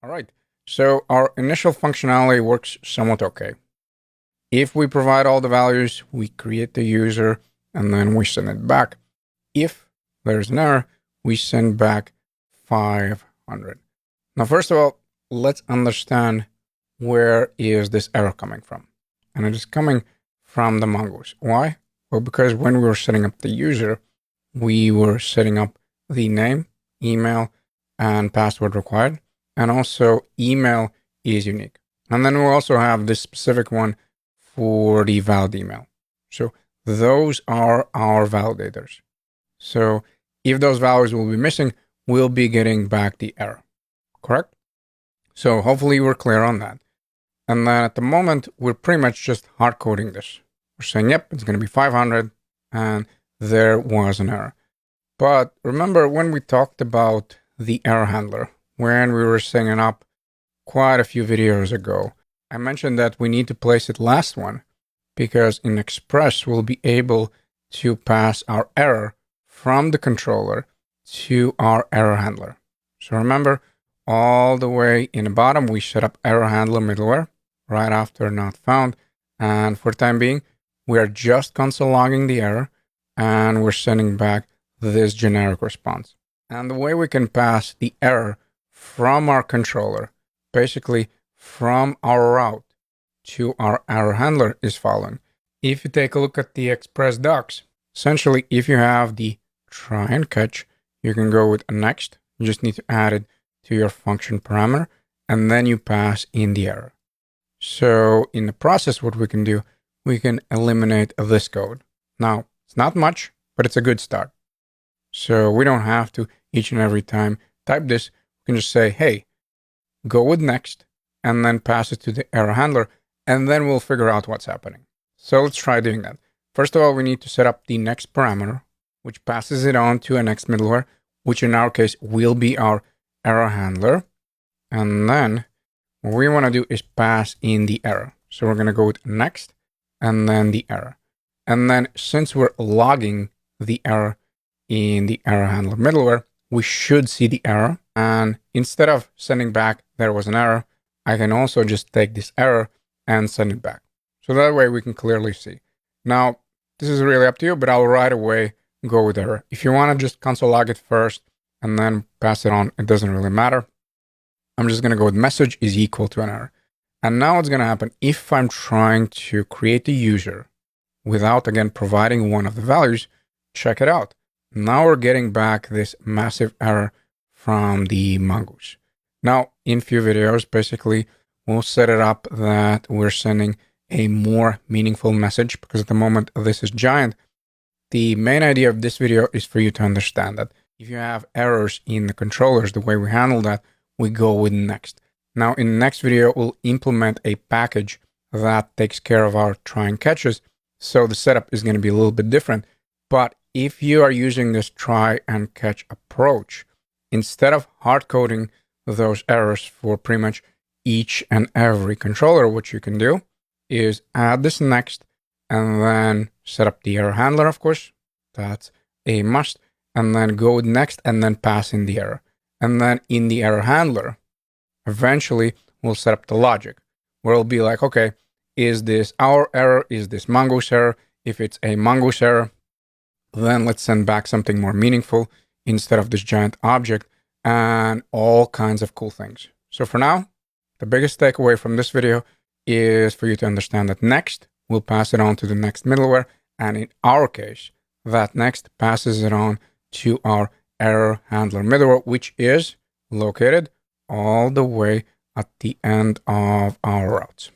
All right. So our initial functionality works somewhat okay. If we provide all the values, we create the user and then we send it back. If there's an error, we send back 500. Now, first of all, let's understand where is this error coming from. And it is coming from the Mongoose. Why? Well, because when we were setting up the user, we were setting up the name, email, and password required. And also email is unique. And then we'll also have this specific one for the valid email. So those are our validators. So if those values will be missing, we'll be getting back the error. Correct? So hopefully we're clear on that. And then at the moment, we're pretty much just hard coding this. We're saying, yep, it's going to be 500, and there was an error. But remember when we talked about the error handler, when we were setting it up quite a few videos ago, I mentioned that we need to place it last one because in Express, we'll be able to pass our error from the controller to our error handler. So remember, all the way in the bottom, we set up error handler middleware right after not found. And for the time being, we are just console logging the error and we're sending back this generic response. And the way we can pass the error from our controller, basically from our route to our error handler, is following. If you take a look at the Express docs, essentially, if you have the try and catch, you can go with next. You just need to add it to your function parameter, and then you pass in the error. So in the process, what we can do, we can eliminate this code. Now, it's not much, but it's a good start. So we don't have to each and every time type this. We can just say, hey, go with next, and then pass it to the error handler, and then we'll figure out what's happening. So let's try doing that. First of all, we need to set up the next parameter, which passes it on to a next middleware, which in our case will be our error handler. And then what we want to do is pass in the error. So we're going to go with next and then the error. And then since we're logging the error in the error handler middleware, we should see the error. And instead of sending back there was an error, I can also just take this error and send it back. So that way we can clearly see. Now, this is really up to you, but I'll right away go with error. If you want to just console log it first and then pass it on, it doesn't really matter. I'm just going to go with message is equal to an error. And now what's going to happen if I'm trying to create a user without, again, providing one of the values, check it out. Now we're getting back this massive error from the Mongoose. Now, in few videos, basically, we'll set it up that we're sending a more meaningful message because at the moment this is giant. The main idea of this video is for you to understand that if you have errors in the controllers, the way we handle that, we go with next. Now, in the next video, we'll implement a package that takes care of our try and catches. So the setup is going to be a little bit different. But if you are using this try and catch approach, instead of hard coding those errors for pretty much each and every controller, what you can do is add this next and then set up the error handler, of course. That's a must. And then go with next and then pass in the error. And then in the error handler, eventually we'll set up the logic where it'll be like, okay, is this our error? Is this Mongoose error? If it's a Mongoose error, then let's send back something more meaningful instead of this giant object and all kinds of cool things. So for now, the biggest takeaway from this video is for you to understand that next will pass it on to the next middleware. And in our case, that next passes it on to our error handler middleware, which is located all the way at the end of our routes.